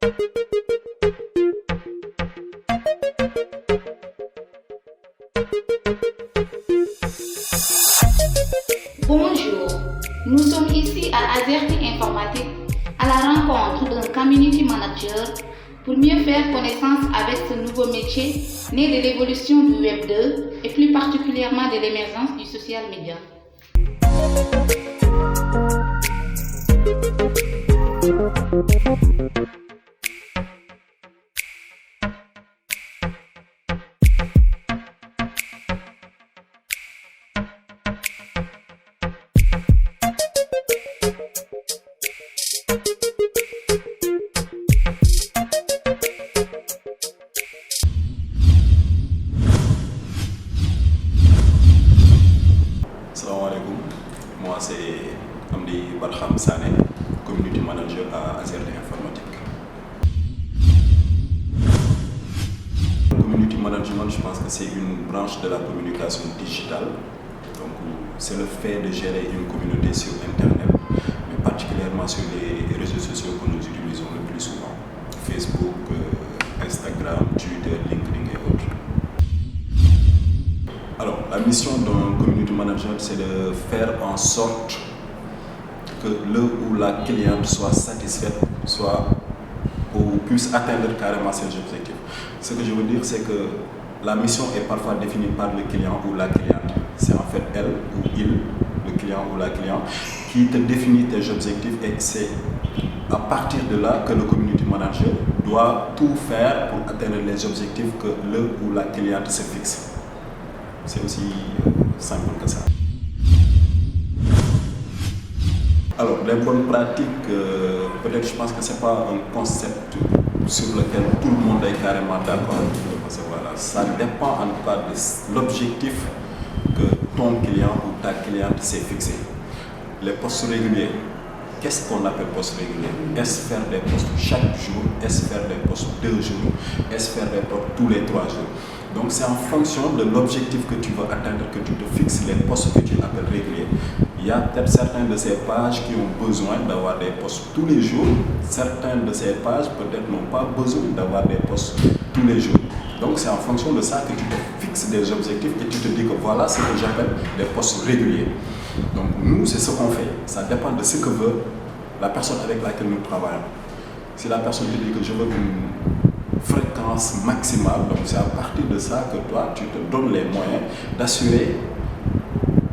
Bonjour, nous sommes ici à Azerty Informatique à la rencontre d'un community manager pour mieux faire connaissance avec ce nouveau métier né de l'évolution du Web 2 et plus particulièrement de l'émergence du social media. Salam alaikum, moi c'est Amdi Barham Sané, community manager à Azerty Informatique. Le community management, je pense que c'est une branche de la communication digitale. Donc c'est le fait de gérer une communauté sur Internet, mais particulièrement sur les réseaux sociaux que nous utilisons le plus souvent. Facebook, Instagram, Twitter, LinkedIn et autres. Alors, la mission d'un community manager, c'est de faire en sorte que le ou la cliente soit satisfaite, ou puisse atteindre carrément ses objectifs. Ce que je veux dire, c'est que la mission est parfois définie par le client ou la cliente. C'est en fait elle ou il, le client ou la cliente, qui te définit tes objectifs et c'est à partir de là que le community manager doit tout faire pour atteindre les objectifs que le ou la cliente se fixe. C'est aussi simple que ça. Alors, les bonnes pratiques, peut-être je pense que ce n'est pas un concept sur lequel tout le monde est carrément d'accord. Parce que voilà, ça dépend en tout cas de l'objectif que ton client ou ta cliente s'est fixé. Les postes réguliers, qu'est-ce qu'on appelle postes réguliers? Est-ce faire des postes chaque jour? Est-ce faire des postes 2 jours? Est-ce faire des postes tous les 3 jours? Donc c'est en fonction de l'objectif que tu veux atteindre que tu te fixes les postes que tu appelles réguliers. Il y a peut-être certaines de ces pages qui ont besoin d'avoir des postes tous les jours. Certaines de ces pages peut-être n'ont pas besoin d'avoir des postes tous les jours. Donc c'est en fonction de ça que tu te fixes des objectifs et tu te dis que voilà ce que j'appelle des postes réguliers. Donc nous, c'est ce qu'on fait. Ça dépend de ce que veut la personne avec laquelle nous travaillons. Si la personne te dit que je veux une fréquence maximale, donc c'est à partir de ça que toi, tu te donnes les moyens d'assurer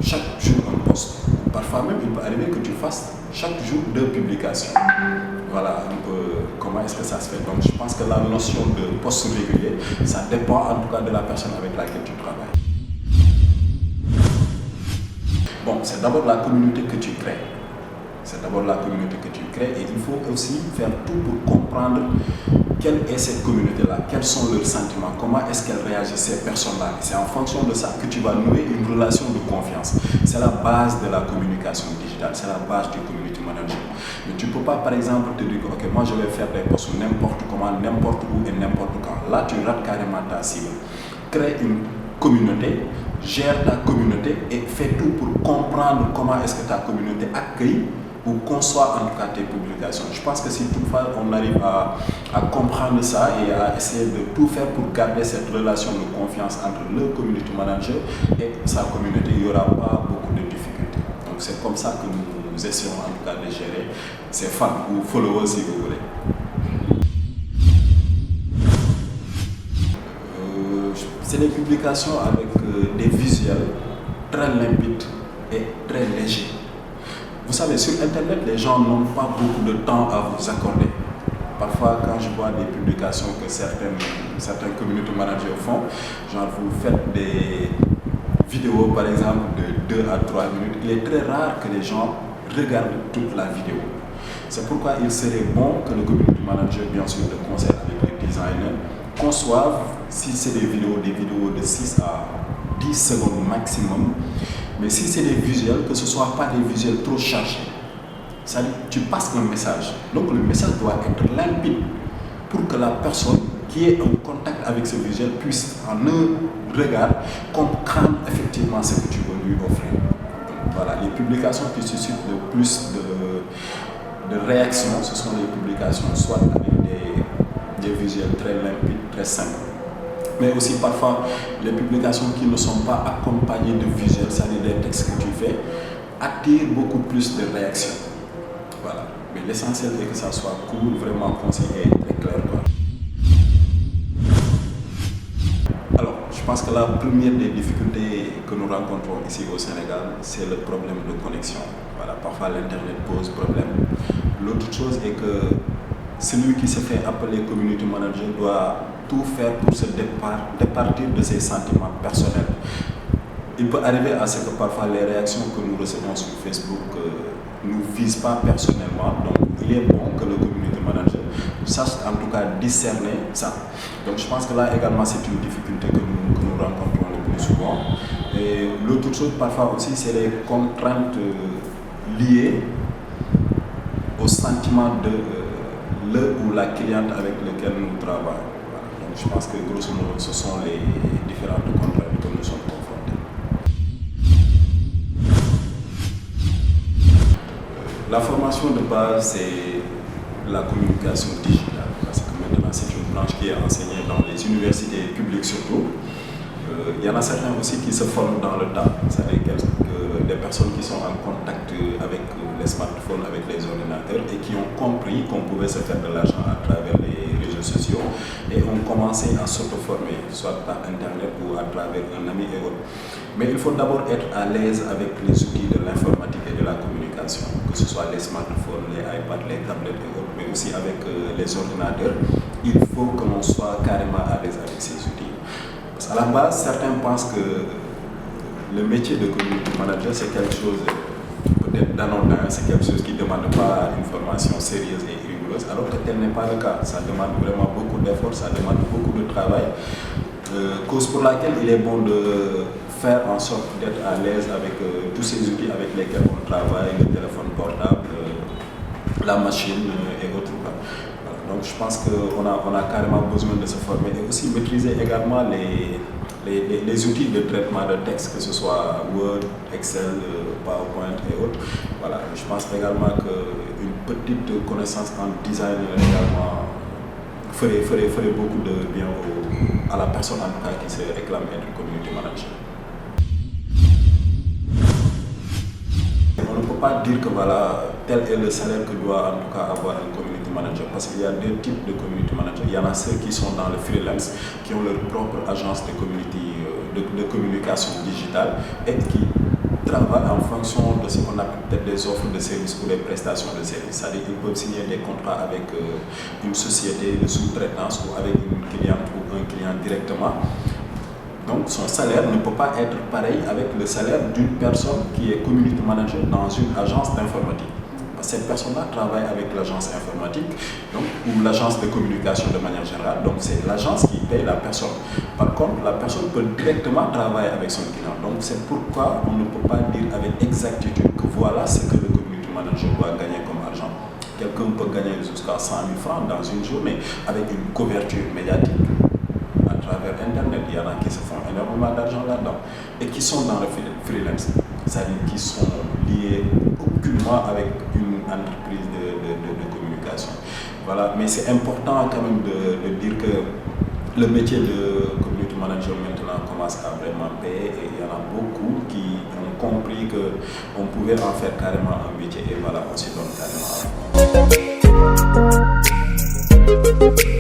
chaque jour un poste. Parfois même, il peut arriver que tu fasses chaque jour 2 publications. Voilà un peu comment est-ce que ça se fait. Donc je pense que la notion de poste régulier, ça dépend en tout cas de la personne avec laquelle tu travailles. Bon, c'est d'abord la communauté que tu crées. C'est d'abord la communauté que tu crées et il faut aussi faire tout pour comprendre quelle est cette communauté-là, quels sont leurs sentiments, comment est-ce qu'elles réagissent ces personnes-là. C'est en fonction de ça que tu vas nouer une relation de confiance. C'est la base de la communication digitale, c'est la base du community management. Mais tu ne peux pas par exemple te dire que ok, moi je vais faire des posts n'importe comment, n'importe où et n'importe quand. Là tu rates carrément ta cible. Crée une communauté, gère ta communauté et fais tout pour comprendre comment est-ce que ta communauté accueille ou conçoit en tout cas tes publications. Je pense que si toutefois on arrive à comprendre ça et à essayer de tout faire pour garder cette relation de confiance entre le community manager et sa communauté, il n'y aura pas beaucoup de difficultés. Donc c'est comme ça que nous essayons en tout cas de gérer ces fans ou followers si vous voulez. C'est des publications avec des visuels très limpides et très légers. Vous savez, sur Internet, les gens n'ont pas beaucoup de temps à vous accorder. Parfois, quand je vois des publications que certains community managers font, genre vous faites des vidéos par exemple de 2 à 3 minutes, il est très rare que les gens regardent toute la vidéo. C'est pourquoi il serait bon que le community manager, bien sûr, de concert avec les designers, conçoivent, si c'est des vidéos de 6 à 10 secondes maximum, mais si c'est des visuels, que ce ne soit pas des visuels trop chargés. C'est-à-dire, tu passes un message. Donc le message doit être limpide pour que la personne qui est en contact avec ce visuel puisse, en un regard, comprendre effectivement ce que tu veux lui offrir. Donc, voilà, les publications qui suscitent le plus de réactions, ce sont les publications soit avec des des visuels très limpides, très simples. Mais aussi parfois les publications qui ne sont pas accompagnées de visuels, c'est-à-dire des textes que tu fais, attirent beaucoup plus de réactions. Voilà. Mais l'essentiel est que ça soit court, vraiment concis et clair, quoi. Alors, je pense que la première des difficultés que nous rencontrons ici au Sénégal, c'est le problème de connexion. Voilà, parfois l'internet pose problème. L'autre chose est que celui qui se fait appeler community manager doit tout faire pour se départir de ses sentiments personnels. Il peut arriver à ce que parfois les réactions que nous recevons sur Facebook ne nous visent pas personnellement. Donc il est bon que le community manager sache en tout cas discerner ça. Donc je pense que là également c'est une difficulté que nous rencontrons le plus souvent. Et l'autre chose parfois aussi c'est les contraintes liées au sentiment de le ou la cliente avec laquelle nous travaillons. Voilà. Donc je pense que grosso modo ce sont les différentes contraintes que nous sommes confrontés. La formation de base c'est la communication digitale parce que maintenant c'est une branche qui est enseignée dans les universités publiques surtout. Il y en a certains aussi qui se forment dans le temps, c'est-à-dire des personnes qui sont en contact avec les smartphones, avec les ordinateurs et qui ont compris qu'on pouvait se faire de l'argent à travers les réseaux sociaux et ont commencé à s'auto-former, soit par internet ou à travers un ami et autres. Mais il faut d'abord être à l'aise avec les outils de l'informatique et de la communication, que ce soit les smartphones, les iPads, les tablettes et autres, mais aussi avec les ordinateurs. Il faut que l'on soit carrément à l'aise avec ces outils. À la base, certains pensent que le métier de community manager, c'est quelque chose peut-être d'anodin, c'est quelque chose qui ne demande pas une formation sérieuse et rigoureuse, alors que tel n'est pas le cas. Ça demande vraiment beaucoup d'efforts, ça demande beaucoup de travail, cause pour laquelle il est bon de faire en sorte d'être à l'aise avec tous ces outils avec lesquels on travaille, le téléphone portable, la machine et autres. Donc je pense qu'on a carrément besoin de se former et aussi maîtriser également les outils de traitement de texte, que ce soit Word, Excel, PowerPoint et autres. Voilà, je pense également qu'une petite connaissance en design également ferait beaucoup de bien à la personne en tout cas qui se réclame être community manager. On ne peut pas dire que voilà, tel est le salaire que doit en tout cas avoir un community manager parce qu'il y a deux types de community managers. Il y en a ceux qui sont dans le freelance, qui ont leur propre agence de communication digitale et qui travaillent en fonction de ce qu'on appelle peut-être des offres de services ou des prestations de services. C'est-à-dire qu'ils peuvent signer des contrats avec une société de sous-traitance ou avec une cliente ou un client directement. Donc son salaire ne peut pas être pareil avec le salaire d'une personne qui est community manager dans une agence d'informatique. Cette personne-là travaille avec l'agence informatique donc, ou l'agence de communication de manière générale. Donc c'est l'agence qui paye la personne. Par contre, la personne peut directement travailler avec son client. Donc c'est pourquoi on ne peut pas dire avec exactitude que voilà ce que le community manager doit gagner comme argent. Quelqu'un peut gagner jusqu'à 100 000 francs dans une journée avec une couverture médiatique. À travers Internet, il y en a qui se font énormément d'argent là-dedans et qui sont dans le freelance, c'est-à-dire qui sont liés aucunement avec une entreprise de communication. Voilà, mais c'est important quand même de dire que le métier de community manager maintenant commence à vraiment payer et il y en a beaucoup qui ont compris qu'on pouvait en faire carrément un métier et voilà, on s'y donne carrément à fond.